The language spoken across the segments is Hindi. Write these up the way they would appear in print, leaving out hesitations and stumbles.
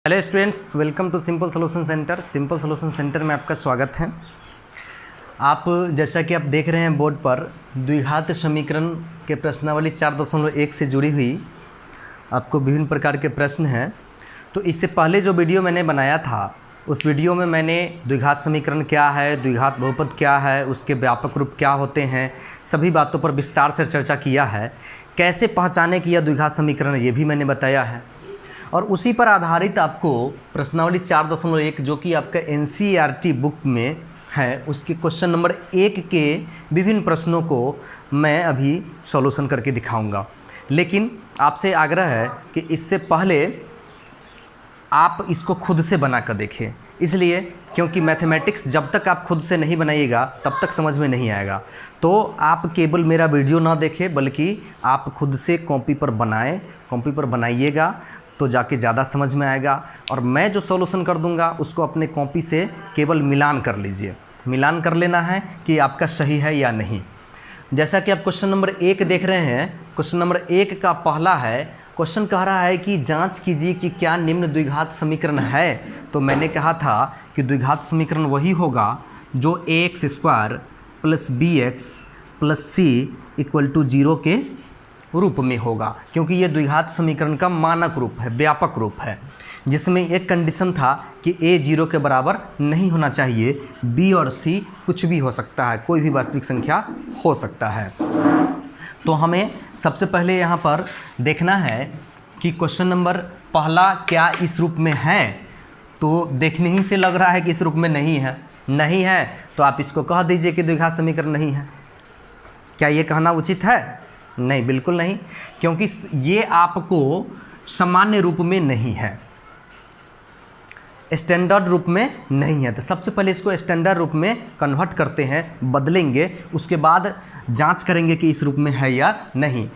Hello students, welcome to simple solution centre. Simple solution centre में आपका स्वागत है। आप जैसा कि आप देख रहे हैं बोर्ड पर, द्विघात समीकरण के प्रश्नावली 4.1 से जुड़ी हुई आपको विभिन्न प्रकार के प्रश्न हैं। तो इससे पहले जो वीडियो मैंने बनाया था, उस वीडियो में मैंने द्विघात समीकरण क्या है, द्विघात बहुपद क्या है, उसके व्यापक रूप क्या होते हैं, सभी बातों पर विस्तार से चर्चा किया है। कैसे पहचाने कि यह द्विघात समीकरण, ये भी मैंने बताया है। और उसी पर आधारित आपको प्रश्नावली 4.1 जो कि आपका NCERT बुक में है, उसके क्वेश्चन नंबर 1 के विभिन्न प्रश्नों को मैं अभी सॉल्यूशन करके दिखाऊंगा। लेकिन आपसे आग्रह है कि इससे पहले आप इसको खुद से बना कर देखें, इसलिए क्योंकि मैथमेटिक्स जब तक आप खुद से नहीं बनाइएगा तब तक समझ में नहीं आएगा। तो आप केवल मेरा वीडियो ना देखें, बल्कि आप खुद से कॉपी पर बनाएं, कॉपी पर बनाइएगा तो जाके ज़्यादा समझ में आएगा। और मैं जो सॉल्यूशन कर दूंगा उसको अपने कॉपी से केवल मिलान कर लीजिए, मिलान कर लेना है कि आपका सही है या नहीं। जैसा कि आप क्वेश्चन नंबर 1 देख रहे हैं, क्वेश्चन नंबर 1 का पहला है, क्वेश्चन कह रहा है कि जांच कीजिए कि क्या निम्न द्विघात समीकरण है। तो मैंने कहा था कि द्विघात समीकरण वही होगा जो ax² + bx + c = 0 के रूप में होगा, क्योंकि ये द्विघात समीकरण का मानक रूप है, व्यापक रूप है, जिसमें एक कंडीशन था कि a 0 के बराबर नहीं होना चाहिए, b और c कुछ भी हो सकता है, कोई भी वास्तविक संख्या हो सकता है। तो हमें सबसे पहले यहाँ पर देखना है कि क्वेश्चन नंबर पहला क्या इस रूप में है। तो देखने ही से लग रहा है कि इस रूप में नहीं है। नहीं है तो आप इसको कह दीजिए कि द्विघात समीकरण नहीं है। क्या ये कहना उचित है? नहीं, बिल्कुल नहीं, क्योंकि ये आपको सामान्य रूप में नहीं है, स्टैंडर्ड रूप में नहीं है। तो सबसे पहले इसको स्टैंडर्ड रूप में कन्वर्ट करते हैं, बदलेंगे, उसके बाद जांच करेंगे कि इस रूप में है या नहीं।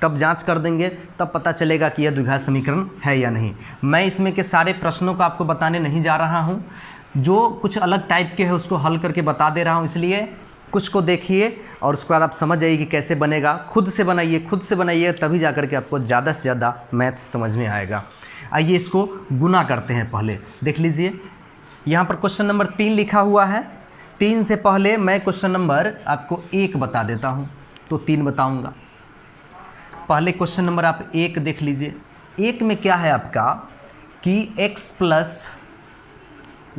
तब जांच कर देंगे, तब पता चलेगा कि यह द्विघात समीकरण है या नहीं। मैं इसमें के सारे प्रश्नों को आपको बताने नहीं जा रहा हूँ, जो कुछ अलग टाइप के हैं उसको हल करके बता दे रहा हूँ, इसलिए कुछ को देखिए और उसके बाद आप समझ जाइए कि कैसे बनेगा। खुद से बनाइए, खुद से बनाइए, तभी जा कर के आपको ज़्यादा से ज़्यादा मैथ समझ में आएगा। आइए इसको गुना करते हैं। पहले देख लीजिए, यहाँ पर क्वेश्चन नंबर 3 लिखा हुआ है। 3 से पहले मैं क्वेश्चन नंबर आपको 1 बता देता हूँ, तो 3 बताऊँगा। पहले क्वेश्चन नंबर आप 1 देख लीजिए। 1 में क्या है आपका कि x +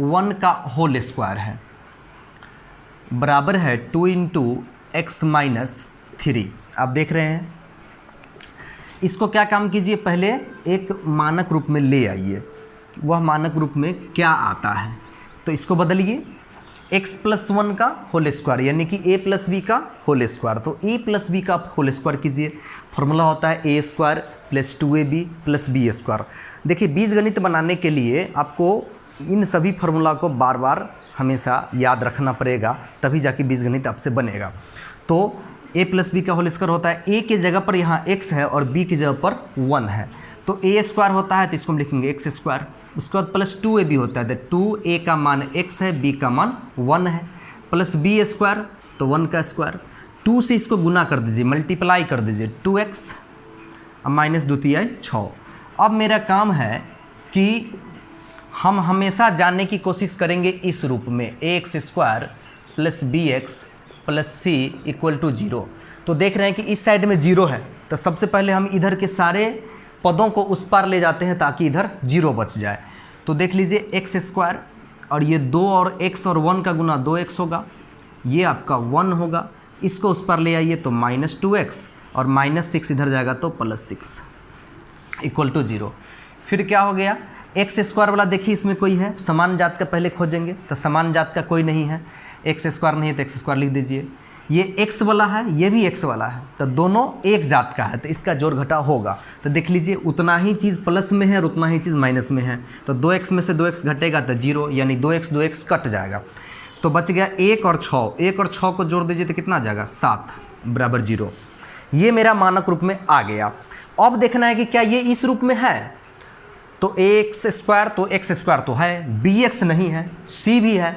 1 का होल स्क्वायर है, बराबर है 2 × x - 3। आप देख रहे हैं, इसको क्या काम कीजिए, पहले एक मानक रूप में ले आइए। वह मानक रूप में क्या आता है, तो इसको बदलिए। x + 1 का होल स्क्वायर यानी कि a + b का होल स्क्वायर, तो a + b का होल स्क्वायर कीजिए। फॉर्मूला होता है a² + 2ab + b²। देखिए, बीजगणित बनाने के लिए आपको इन सभी फार्मूला को बार बार हमेशा याद रखना पड़ेगा, तभी जाके बीजगणित आपसे बनेगा। तो a + b का होल स्क्वायर होता है, a की जगह पर यहाँ x है और b की जगह पर 1 है, तो a² होता है, तो इसको हम लिखेंगे x²। उसके बाद + 2ab होता है, तो 2a का मान x है, b का मान 1 है, + b², तो 1 का स्क्वायर। 2 से इसको गुना कर दीजिए, मल्टीप्लाई कर दीजिए, 2x -2 6। अब मेरा काम है कि हम हमेशा जानने की कोशिश करेंगे इस रूप में, ax² + bx + c = 0। तो देख रहे हैं कि इस साइड में 0 है, तो सबसे पहले हम इधर के सारे पदों को उस पार ले जाते हैं ताकि इधर 0 बच जाए। तो देख लीजिए, x² और ये 2 और x और 1 का गुना 2x होगा, ये आपका 1 होगा। इसको उस पार ले आइए तो -2x और -6 इधर जाएगा तो +6 = 0। फिर क्या हो गया, x² वाला देखिए, इसमें कोई है, समान जात का पहले खोजेंगे, तो समान जात का कोई नहीं है, x² नहीं है तो x² लिख दीजिए। ये x वाला है, ये भी x वाला है, तो दोनों एक जात का है, तो इसका जोड़ घटा होगा। तो देख लीजिए, उतना ही चीज़ प्लस में है और उतना ही चीज़ माइनस में है, तो 2x में से 2x घटेगा तो 0, यानी 2x कट जाएगा, तो बच गया 1 और 6। 1 और 6 को जोड़ दीजिए तो कितना आ जाएगा, 7 = 0। ये मेरा मानक रूप में आ गया। अब देखना है कि क्या ये इस रूप में है, तो ax² तो x² तो है, bx नहीं है, c भी है।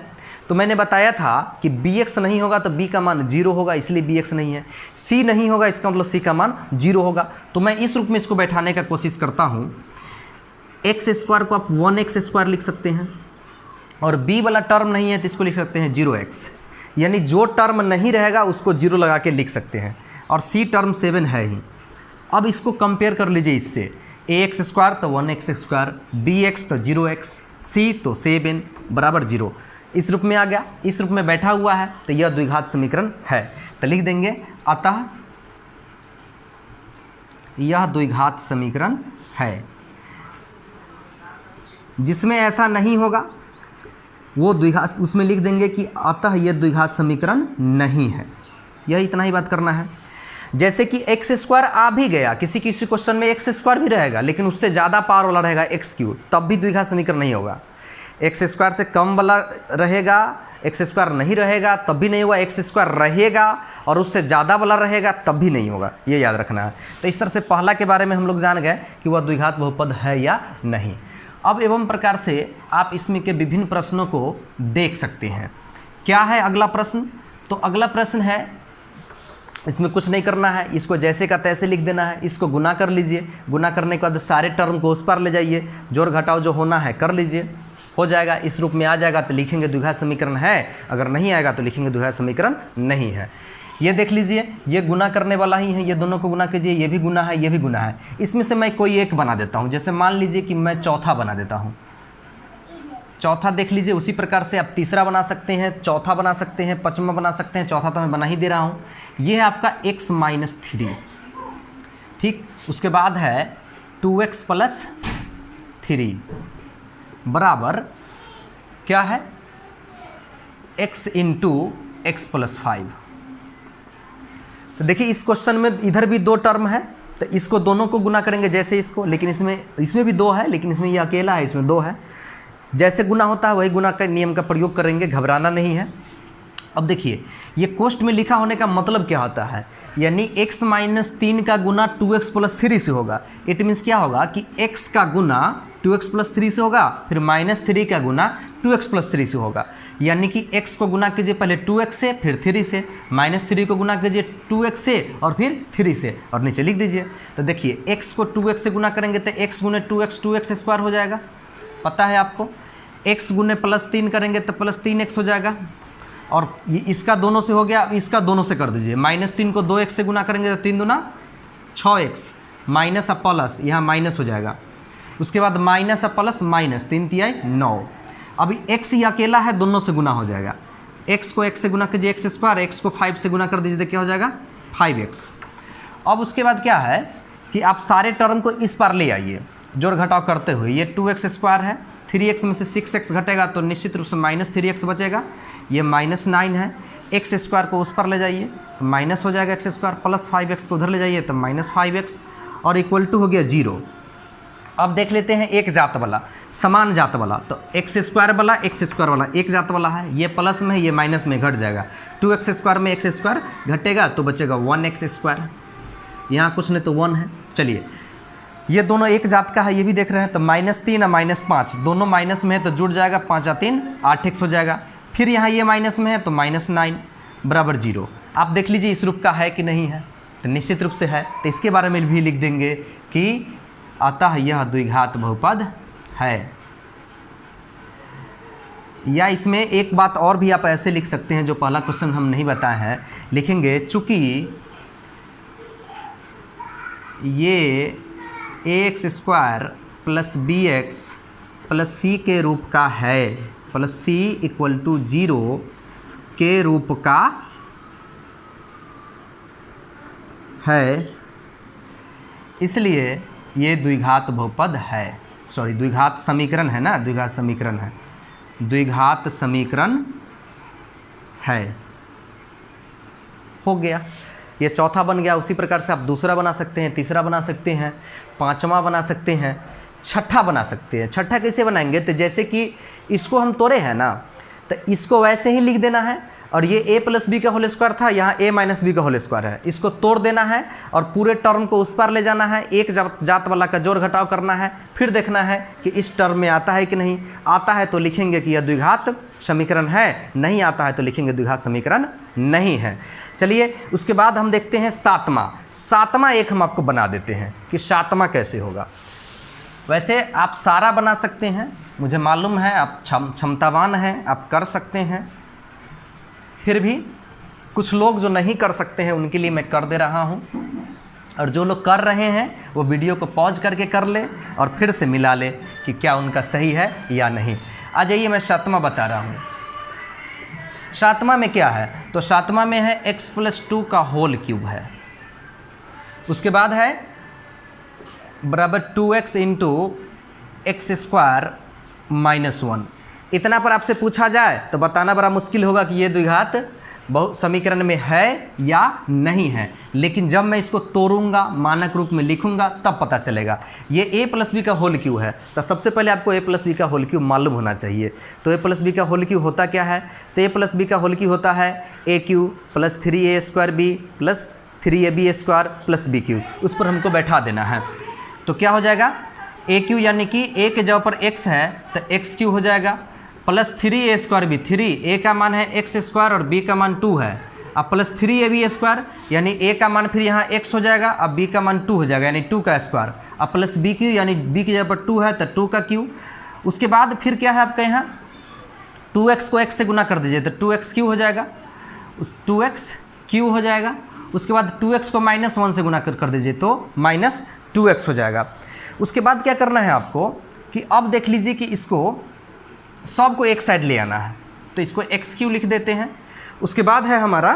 तो मैंने बताया था कि bx नहीं होगा तो b का मान 0 होगा, इसलिए bx नहीं है। c नहीं होगा, इसका मतलब c का मान 0 होगा। तो मैं इस रूप में इसको बैठाने का कोशिश करता हूँ। एक्स स्क्वायर को आप 1x स्क्वायर लिख सकते हैं, और b वाला टर्म नहीं है तो इसको लिख सकते हैं 0x, यानी जो टर्म नहीं रहेगा उसको 0 लगा के लिख सकते हैं, और c टर्म 7 है ही। अब इसको कंपेयर कर लीजिए इससे, ax स्क्वायर तो 1x स्क्वायर, bx तो 0x, c तो 7 बराबर 0, इस रूप में आ गया, इस रूप में बैठा हुआ है, तो यह द्विघात समीकरण है। तो लिख देंगे अतः यह द्विघात समीकरण है। जिसमें ऐसा नहीं होगा वो द्विघात, उसमें लिख देंगे कि अतः यह द्विघात समीकरण नहीं है। यह इतना ही बात करना है। जैसे कि एक्स स्क्वायर आ भी गया, किसी किसी क्वेश्चन में एक्स स्क्वायर भी रहेगा, लेकिन उससे ज़्यादा पावर वाला रहेगा एक्स क्यूब, तब भी द्विघात समीकरण नहीं होगा। एक्स स्क्वायर से कम वाला रहेगा, एक्स स्क्वायर नहीं रहेगा तब भी नहीं होगा, एक्स स्क्वायर रहेगा और उससे ज़्यादा वाला रहेगा तब भी नहीं होगा, ये याद रखना है। तो इस तरह से पहला के बारे में हम लोग जान गए कि वह द्विघात बहुपद है या नहीं। अब एवं प्रकार से आप इसमें के विभिन्न प्रश्नों को देख सकते हैं। क्या है अगला प्रश्न? तो अगला प्रश्न है, इसमें कुछ नहीं करना है, इसको जैसे का तैसे लिख देना है। इसको गुना कर लीजिए, गुना करने के बाद सारे टर्म को उस पर ले जाइए, जोड़ घटाव जो होना है कर लीजिए, हो जाएगा। इस रूप में आ जाएगा तो लिखेंगे द्विघात समीकरण है, अगर नहीं आएगा तो लिखेंगे द्विघात समीकरण नहीं है। ये देख लीजिए, ये गुना करने वाला ही है, ये दोनों को गुना कीजिए, ये भी गुना है, ये भी गुना है। इसमें से मैं कोई एक बना देता हूँ, जैसे मान लीजिए कि मैं चौथा बना देता हूँ। चौथा देख लीजिए, उसी प्रकार से आप तीसरा बना सकते हैं, चौथा बना सकते हैं, पांचवा बना सकते हैं, चौथा तो मैं बना ही दे रहा हूँ। ये है आपका x माइनस 3, ठीक। उसके बाद है 2x प्लस 3 बराबर क्या है, x इंटू एक्स प्लस 5। तो देखिए इस क्वेश्चन में इधर भी दो टर्म है, तो इसको दोनों को गुना करेंगे जैसे इसको, लेकिन इसमें भी दो है, लेकिन इसमें ये अकेला है, इसमें दो है। जैसे गुना होता है वही गुना का नियम का प्रयोग करेंगे, घबराना नहीं है। अब देखिए ये कोष्ठ में लिखा होने का मतलब क्या होता है, यानी x माइनस 3 का गुना 2x प्लस 3 से होगा। इट मीन्स क्या होगा कि x का गुना 2x प्लस 3 से होगा, फिर माइनस 3 का गुना 2x प्लस 3 से होगा। यानी कि x को गुना कीजिए पहले 2x से, फिर 3 से, माइनस 3 को गुना कीजिए 2x से और फिर 3 से, और नीचे लिख दीजिए। तो देखिए x को 2x से गुना करेंगे तो x गुने 2x 2x स्क्वायर हो जाएगा, पता है आपको। x गुने प्लस 3 करेंगे तो प्लस 3x हो जाएगा, और ये इसका दोनों से हो गया, इसका दोनों से कर दीजिए। माइनस 3 को 2x से गुना करेंगे तो 3 दूना 6x, माइनस अब प्लस, यहाँ माइनस हो जाएगा। उसके बाद माइनस अब प्लस, माइनस 3 तिया 9। अभी x ही अकेला है, दोनों से गुना हो जाएगा। x को x से गुना कीजिए एक्स स्क्वायर, x को 5 से गुना कर दीजिए तो क्या हो जाएगा 5x। अब उसके बाद क्या है कि आप सारे टर्म को इस पर ले आइए जोड़ घटाव करते हुए। ये 2x स्क्वायर है, 3x में से 6x घटेगा तो निश्चित रूप से माइनस 3x बचेगा। ये माइनस 9 है, एक्स स्क्वायर को उस पर ले जाइए तो माइनस हो जाएगा एक्स स्क्वायर, प्लस 5x को उधर ले जाइए तो माइनस 5x, और इक्वल टू हो गया 0। अब देख लेते हैं एक जात वाला, समान जात वाला। तो एक्स स्क्वायर वाला एक जात वाला है, ये प्लस में है, ये माइनस में घट जाएगा। 2x स्क्वायर में एक्स स्क्वायर घटेगा तो बचेगा 1x स्क्वायर, यहाँ कुछ नहीं तो 1 है। चलिए ये दोनों एक जात का है, ये भी देख रहे हैं। तो -3 और -5 दोनों माइनस में है तो जुड़ जाएगा, 5 और 3 8x हो जाएगा। फिर यहाँ ये माइनस में है तो -9 बराबर 0। आप देख लीजिए इस रूप का है कि नहीं है, तो निश्चित रूप से है, तो इसके बारे में भी लिख देंगे कि अतः यह द्विघात बहुपद है। या इसमें एक बात और भी आप ऐसे लिख सकते हैं, जो पहला क्वेश्चन हम नहीं बताए हैं, लिखेंगे चूँकि ये ax square plus bx plus c के रूप का है, प्लस c इक्वल टू 0 के रूप का है, इसलिए ये द्विघात बहुपद है। सॉरी, द्विघात समीकरण है ना, द्विघात समीकरण है, द्विघात समीकरण है। हो गया, ये चौथा बन गया। उसी प्रकार से आप दूसरा बना सकते हैं, तीसरा बना सकते हैं, पांचवा बना सकते हैं, छठा बना सकते हैं। छठा कैसे बनाएंगे, तो जैसे कि इसको हम तोड़े हैं ना, तो इसको वैसे ही लिख देना है, और ये a प्लस बी का होल स्क्वायर था, यहाँ a माइनस बी का होल स्क्वायर है। इसको तोड़ देना है और पूरे टर्म को उस पर ले जाना है, एक जात वाला का जोड़ घटाव करना है, फिर देखना है कि इस टर्म में आता है कि नहीं। आता है तो लिखेंगे कि यह द्विघात समीकरण है, नहीं आता है तो लिखेंगे द्विघात समीकरण नहीं है। चलिए उसके बाद हम देखते हैं सातवां एक हम आपको बना देते हैं कि सातवां कैसे होगा। वैसे आप सारा बना सकते हैं, मुझे मालूम है आप क्षमतावान हैं, आप कर सकते हैं। फिर भी कुछ लोग जो नहीं कर सकते हैं उनके लिए मैं कर दे रहा हूँ, और जो लोग कर रहे हैं वो वीडियो को पॉज करके कर ले और फिर से मिला ले कि क्या उनका सही है या नहीं। आ जाइए, मैं सातवां बता रहा हूँ। सातवां में क्या है, तो सातवां में है x+2 का होल क्यूब है। उसके बाद है बराबर 2x इंटू x² -1। इतना पर आपसे पूछा जाए तो बताना बड़ा मुश्किल होगा कि ये द्विघात बहुत समीकरण में है या नहीं है, लेकिन जब मैं इसको तोड़ूंगा, मानक रूप में लिखूंगा, तब पता चलेगा। ये a+b का होल क्यूब है, तो सबसे पहले आपको a+b का होल क्यूब मालूम होना चाहिए। तो a+b का होल क्यूब होता क्या है, तो a+b का होल क्यूब होता है a³ + 3a² b + 3ab² + b³। उस पर हमको बैठा देना है, तो क्या हो जाएगा, a³ यानी कि a के जगह पर x है तो x³ हो जाएगा, प्लस 3a² b, 3 a का मान है x² और b का मान 2 है, अब प्लस 3ab² यानी a का मान फिर यहाँ x हो जाएगा, अब b का मान 2 हो जाएगा यानी 2 का स्क्वायर, अब प्लस b³ यानी b की जगह पर 2 है तो 2 का क्यूब। उसके बाद फिर क्या है आपका यहाँ 2x को x से गुना कर दीजिए तो 2x³ हो जाएगा, उस 2x³ हो जाएगा। उसके बाद 2x को -1 से गुना कर दीजिए तो -2x हो जाएगा। उसके बाद क्या करना है आपको कि अब देख लीजिए कि इसको सबको एक साइड ले आना है, तो इसको x³ लिख देते हैं। उसके बाद है हमारा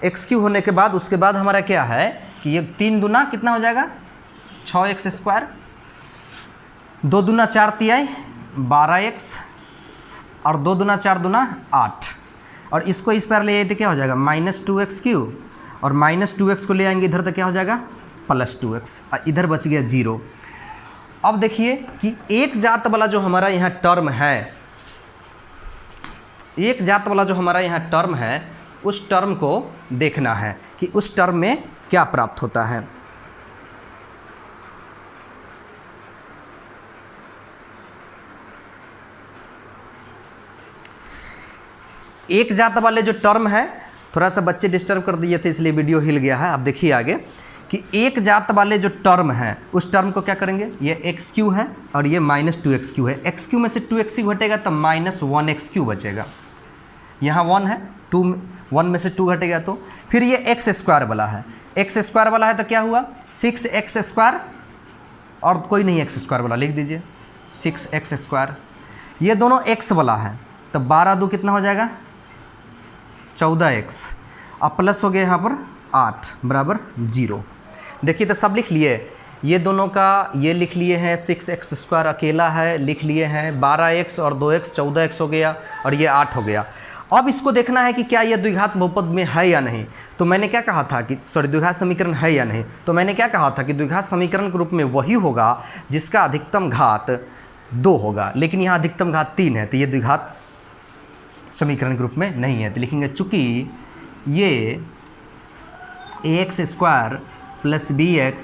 x³ होने के बाद उसके बाद हमारा क्या है कि ये 3 दूना कितना हो जाएगा 6x², 2 दूना 4 तिहाई 12x और 2 दूना 4 दूना 8, और इसको इस पर ले आए तो क्या हो जाएगा -2x³ और -2x को ले आएंगे इधर तो क्या हो जाएगा +2x और इधर बच गया 0। अब देखिए कि एक जात वाला जो हमारा यहाँ टर्म है, एक जात वाला जो हमारा यहाँ टर्म है, उस टर्म को देखना है कि उस टर्म में क्या प्राप्त होता है। एक जात वाले जो टर्म है, थोड़ा सा बच्चे डिस्टर्ब कर दिए थे इसलिए वीडियो हिल गया है। अब देखिए आगे कि एक जात वाले जो टर्म है उस टर्म को क्या करेंगे, ये x³ है और ये -2x³ है, x³ में से 2x³ घटेगा तो -1x³ बचेगा, यहाँ 1 है, 1 में से 2 घटेगा तो फिर ये x² वाला है, x² वाला है तो क्या हुआ 6x² और कोई नहीं x² वाला लिख दीजिए 6x²। ये दोनों x वाला है तो 12×2 कितना हो जाएगा 14x, अब प्लस हो गया यहाँ पर 8 बराबर 0। देखिए तो सब लिख लिए, ये दोनों का ये लिख लिए हैं, 6x² अकेला है लिख लिए हैं, 12x और 2x 14x हो गया और ये 8 हो गया। अब इसको देखना है कि क्या यह द्विघात बहुपद में है या नहीं। तो मैंने क्या कहा था कि द्विघात समीकरण है या नहीं, तो मैंने क्या कहा था कि द्विघात समीकरण के रूप में वही होगा जिसका अधिकतम घात 2 होगा, लेकिन यहाँ अधिकतम घात 3 है तो ये द्विघात समीकरण के रूप में नहीं है। तो लिखेंगे चूँकि ये ax² + bx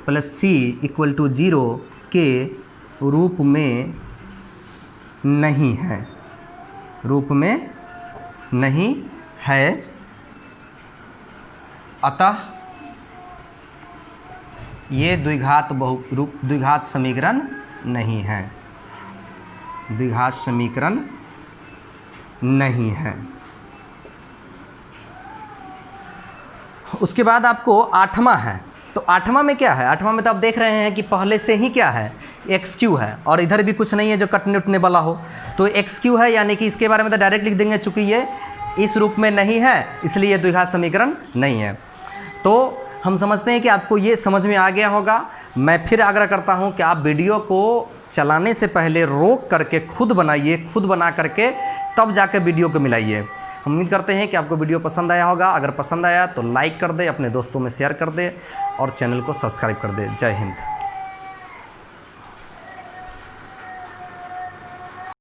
+ c = 0 के रूप में नहीं है, रूप में नहीं है, अतः ये द्विघात समीकरण नहीं है, द्विघात समीकरण नहीं है। उसके बाद आपको 8वां है, तो 8वां में क्या है, 8वां में तो आप देख रहे हैं कि पहले से ही क्या है x³ है और इधर भी कुछ नहीं है जो कटने उठने वाला हो, तो x³ है यानी कि इसके बारे में तो डायरेक्ट लिख देंगे, चूँकि ये इस रूप में नहीं है इसलिए ये द्विघात समीकरण नहीं है। तो हम समझते हैं कि आपको ये समझ में आ गया होगा। मैं फिर आग्रह करता हूँ कि आप वीडियो को चलाने से पहले रोक करके खुद बनाइए, खुद बना करके तब जाकर वीडियो को मिलाइए। हम उम्मीद करते हैं कि आपको वीडियो पसंद आया होगा। अगर पसंद आया तो लाइक कर दे, अपने दोस्तों में शेयर कर दे और चैनल को सब्सक्राइब कर दे। जय हिंद।